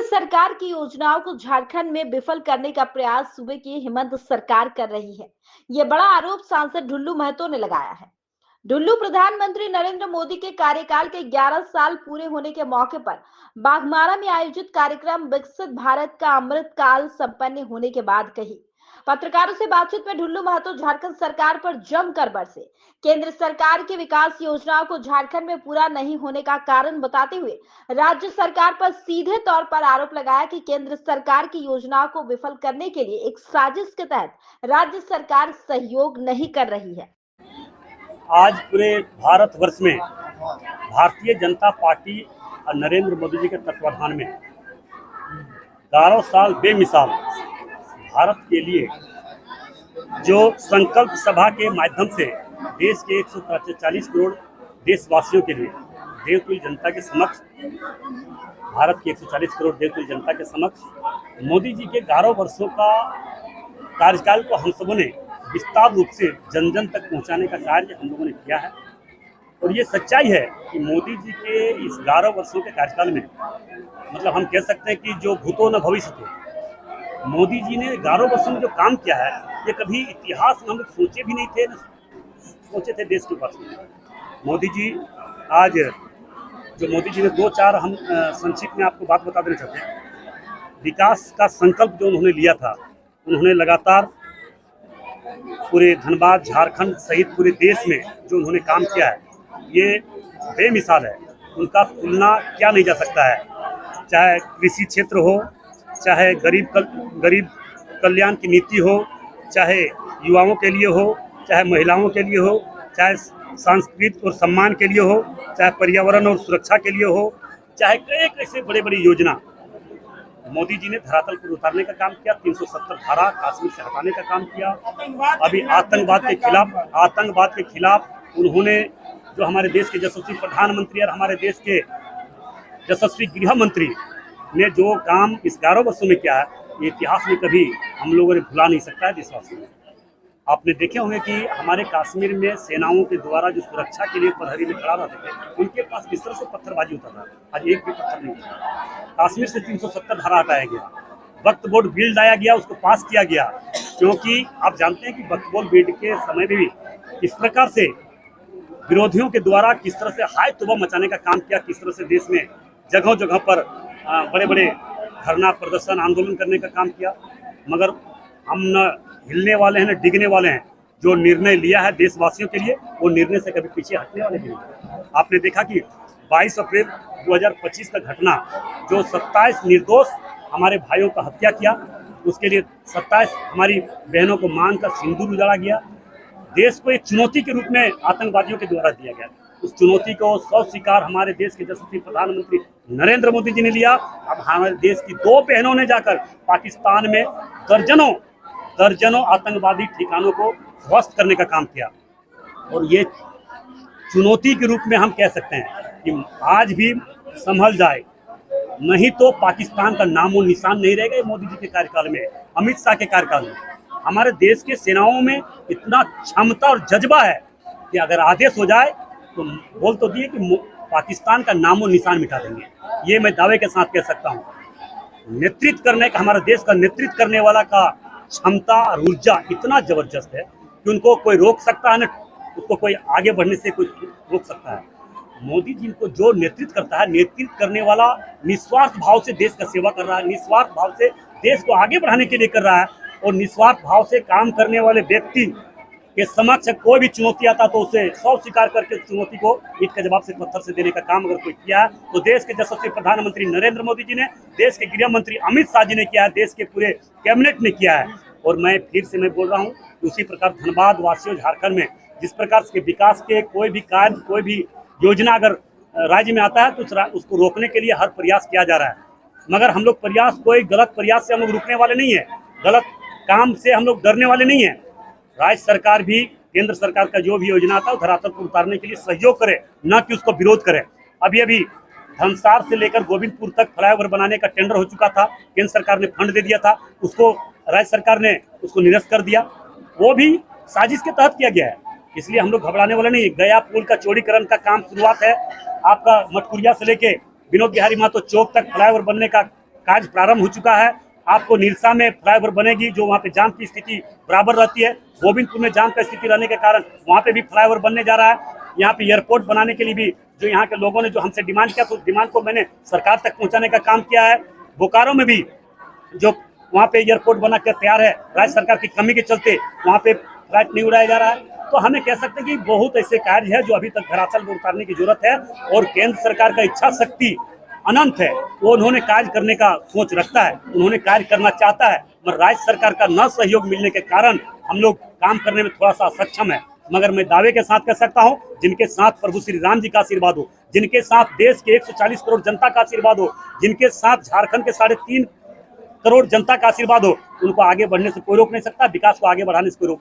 सरकार की योजनाओं को झारखंड में विफल करने का प्रयास सूबे की हेमंत सरकार कर रही है। यह बड़ा आरोप सांसद ढुल्लू महतो ने लगाया है। ढुल्लू प्रधानमंत्री नरेंद्र मोदी के कार्यकाल के 11 साल पूरे होने के मौके पर बाघमारा में आयोजित कार्यक्रम विकसित भारत का अमृत काल संपन्न होने के बाद कही। पत्रकारों से बातचीत में ढुल्लू महतो झारखंड सरकार पर जमकर बरसे। केंद्र सरकार की विकास योजनाओं को झारखंड में पूरा नहीं होने का कारण बताते हुए राज्य सरकार पर सीधे तौर पर आरोप लगाया कि केंद्र सरकार की योजनाओं को विफल करने के लिए एक साजिश के तहत राज्य सरकार सहयोग नहीं कर रही है। आज पूरे भारतवर्ष में भारतीय जनता पार्टी और नरेंद्र मोदी जी के तत्वाधान में 11 साल बेमिसाल भारत के लिए जो संकल्प सभा के माध्यम से देश के 140 करोड़ देशवासियों के लिए देवतुल्य जनता के समक्ष, भारत की 140 करोड़ देवतुल्य जनता के समक्ष मोदी जी के 11 वर्षों का कार्यकाल को हम सबों ने विस्तार रूप से जन जन तक पहुंचाने का कार्य हम लोगों ने किया है। और ये सच्चाई है कि मोदी जी के इस 11 वर्षों के कार्यकाल में मतलब हम कह सकते हैं कि जो भूतो न भविष्यतो, मोदी जी ने 11 वर्षों में जो काम किया है ये कभी इतिहास में हम लोग सोचे भी नहीं थे, सोचे थे देश के पास में। मोदी जी आज जो मोदी जी ने 2-4 हम संक्षिप्त में आपको बात बता देना चाहते हैं। विकास का संकल्प जो उन्होंने लिया था, उन्होंने लगातार पूरे धनबाद, झारखंड सहित पूरे देश में जो उन्होंने काम किया है ये बेमिसाल है। उनका तुलना किया नहीं जा सकता है। चाहे कृषि क्षेत्र हो, चाहे गरीब कल्याण की नीति हो, चाहे युवाओं के लिए हो, चाहे महिलाओं के लिए हो, चाहे सांस्कृतिक और सम्मान के लिए हो, चाहे पर्यावरण और सुरक्षा के लिए हो, चाहे कई ऐसे बड़े बड़ी योजना मोदी जी ने धरातल पर उतारने का काम किया। 370 धारा कश्मीर से हटाने का काम किया। अभी आतंकवाद के खिलाफ उन्होंने जो हमारे देश के यशस्वी प्रधानमंत्री और हमारे देश के यशस्वी गृह मंत्री ने जो काम इस 11 वर्षों में किया है ये इतिहास में कभी हम लोगों ने भुला नहीं सकता है देशवासियों ने। आपने देखे होंगे कि हमारे कश्मीर में सेनाओं के द्वारा जो सुरक्षा के लिए प्रहरी में खड़ा रहते थे, उनके पास किस तरह से पत्थरबाजी होता था। आज एक भी पत्थर नहीं था। कश्मीर से 370 धारा हटाया गया, वक्फ बोर्ड बिल लाया गया, उसको पास किया गया, क्योंकि आप जानते हैं कि वक्फ बोर्ड बिल के समय में भी किस प्रकार से विरोधियों के द्वारा किस तरह से हाय तौबा मचाने का काम किया, किस तरह से देश में जगह जगह पर बड़े बड़े धरना प्रदर्शन आंदोलन करने का काम किया। मगर हम न हिलने वाले हैं न डिगने वाले हैं। जो निर्णय लिया है देशवासियों के लिए वो निर्णय से कभी पीछे हटने वाले नहीं। आपने देखा कि 22 अप्रैल 2025 का घटना जो 27 निर्दोष हमारे भाइयों का हत्या किया, उसके लिए 27 हमारी बहनों को मांग का सिंदूर उजाड़ा गया। देश को एक चुनौती के रूप में आतंकवादियों के द्वारा दिया गया। उस चुनौती को सौ स्वीकार हमारे देश के यशस्वी प्रधानमंत्री नरेंद्र मोदी जी ने लिया। अब हमारे देश की 2 बहनों ने जाकर पाकिस्तान में दर्जनों आतंकवादी ठिकानों को ध्वस्त करने का काम किया। और ये चुनौती के रूप में हम कह सकते हैं कि आज भी संभल जाए, नहीं तो पाकिस्तान का नामो निशान नहीं रहेगा मोदी जी के कार्यकाल में, अमित शाह के कार्यकाल में। हमारे देश के सेनाओं में इतना क्षमता और जज्बा है कि अगर आदेश हो जाए तो बोल तो दिए कि पाकिस्तान का नामो निशान मिटा देंगे। ये मैं दावे के साथ कह सकता हूँ। नेतृत्व करने का, हमारे देश का नेतृत्व करने वाला का क्षमता और ऊर्जा इतना जबरदस्त है कि उनको कोई रोक सकता है न उसको कोई आगे बढ़ने से कोई रोक सकता है। मोदी जी को जो नेतृत्व करता है, नेतृत्व करने वाला निस्वार्थ भाव से देश का सेवा कर रहा है, निस्वार्थ भाव से देश को आगे बढ़ाने के लिए कर रहा है। और निस्वार्थ भाव से काम करने वाले व्यक्ति के समक्ष कोई भी चुनौती आता तो उसे सौ स्वीकार करके चुनौती को ईंट के जवाब से पत्थर से देने का काम अगर कोई किया है तो देश के यशस्वी प्रधानमंत्री नरेंद्र मोदी जी ने, देश के गृह मंत्री अमित शाह जी ने किया है, देश के पूरे कैबिनेट ने किया है। और मैं फिर से मैं बोल रहा हूँ उसी प्रकार धनबाद वासियों, झारखंड में जिस प्रकार के विकास के कोई भी कार्य, कोई भी योजना अगर राज्य में आता है तो उसको रोकने के लिए हर प्रयास किया जा रहा है। मगर हम लोग कोई गलत प्रयास से हम लोग रुकने वाले नहीं है, गलत काम से हम लोग डरने वाले नहीं है। राज्य सरकार भी केंद्र सरकार का जो भी योजना था वो धरातल पर उतारने के लिए सहयोग करे, न कि उसको विरोध करे। अभी धनसार से लेकर गोविंदपुर तक फ्लाईओवर बनाने का टेंडर हो चुका था, केंद्र सरकार ने फंड दे दिया था, उसको राज्य सरकार ने उसको निरस्त कर दिया। वो भी साजिश के तहत किया गया है, इसलिए हम लोग घबराने वाले नहीं। गया पुल का चौड़ीकरण का काम शुरुआत है, आपका मटकुरिया से लेके विनोद बिहारी महतो चौक तक फ्लाईओवर बनने का कार्य प्रारंभ हो चुका है। आपको निरसा में फ्लाईओवर बनेगी, जो वहाँ पे जाम की स्थिति बराबर रहती है। गोविंदपुर में जाम का स्थिति रहने के कारण वहाँ पे भी फ्लाईओवर बनने जा रहा है। यहाँ पे एयरपोर्ट बनाने के लिए भी जो यहाँ के लोगों ने जो हमसे डिमांड किया, तो उस डिमांड को मैंने सरकार तक पहुँचाने का काम किया है। बोकारो में भी जो वहाँ पे एयरपोर्ट बना कर तैयार है, राज्य सरकार की कमी के चलते वहाँ पे फ्लाइट नहीं उड़ाया जा रहा है। तो हमें कह सकते हैं कि बहुत ऐसे कार्य है जो अभी तक धरातल में उतारने की जरूरत है, और केंद्र सरकार का इच्छा शक्ति अनंत है। वो उन्होंने कार्य करने का सोच रखता है, उन्होंने कार्य करना चाहता है, मगर राज्य सरकार का न सहयोग मिलने के कारण हम लोग काम करने में थोड़ा सा असक्षम है। मगर मैं दावे के साथ कह सकता हूं, जिनके साथ प्रभु श्री राम जी का आशीर्वाद हो, जिनके साथ देश के 140 करोड़ जनता का आशीर्वाद हो, जिनके साथ झारखंड के 3.5 करोड़ जनता का आशीर्वाद हो, उनको आगे बढ़ने से कोई रोक नहीं सकता, विकास को आगे बढ़ाने से कोई रोक नहीं।